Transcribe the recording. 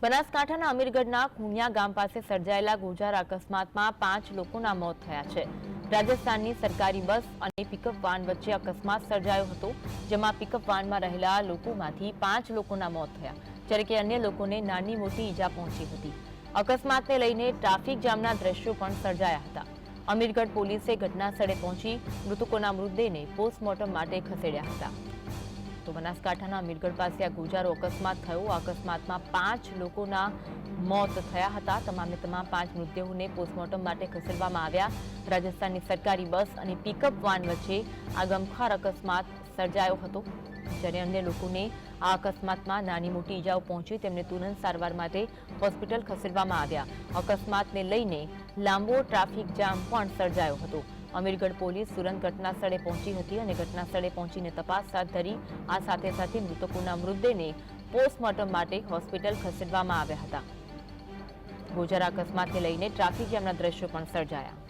બનાસકાંઠાના અમીરગઢના કુણિયા ગામ પાસે સર્જાયેલા ગોજાર અકસ્માતમાં 5 લોકોના મોત થયા છે। રાજસ્થાનની સરકારી બસ અને પિકઅપ વાન વચ્ચે અકસ્માત સર્જાયો હતો, જેમાં પિકઅપ વાનમાં રહેલા લોકોમાંથી 5 લોકોના મોત થયા, જ્યારે કે અન્ય લોકોને નાની મોટી ઈજા પહોંચી હતી। અકસ્માતને લઈને ટ્રાફિક જામના દ્રશ્યો પણ સર્જાયા હતા। અમીરગઢ પોલીસે ઘટના સ્થળે પહોંચી મૃતકોના મૃતદેહને પોસ્ટમોર્ટમ માટે ખસેડ્યા હતા। તો બનાસકાંઠાના અમીરગઢ પાસે આ ગોજારો અકસ્માત થયો। આ અકસ્માતમાં 5 લોકોના મોત થયા હતા। તમામે તમામ 5 મૃતદેહોને પોસ્ટમોર્ટમ માટે ખસેડવામાં આવ્યા। રાજસ્થાનની સરકારી બસ અને પિકઅપ વાન વચ્ચે આ ગમખાર અકસ્માત સર્જાયો હતો, જ્યારે અન્ય લોકોને આ અકસ્માતમાં નાની મોટી ઈજાઓ પહોંચી, તેમને તુરંત સારવાર માટે હોસ્પિટલ ખસેડવામાં આવ્યા। અકસ્માતને લઈને લાંબો ટ્રાફિક જામ પણ સર્જાયો હતો। અમીરગઢ પોલીસ તુરંત ઘટના સ્થળે પહોંચી હતી અને ઘટના સ્થળે પહોંચીને તપાસ હાથ ધરી। આ સાથે સાથે મૃતકોના મૃતદેહને પોસ્ટમોર્ટમ માટે હોસ્પિટલ ખસેડવામાં આવ્યા હતા। ગોજારા અકસ્માતને લઈને ટ્રાફિક જામના દ્રશ્યો પણ સર્જાયા।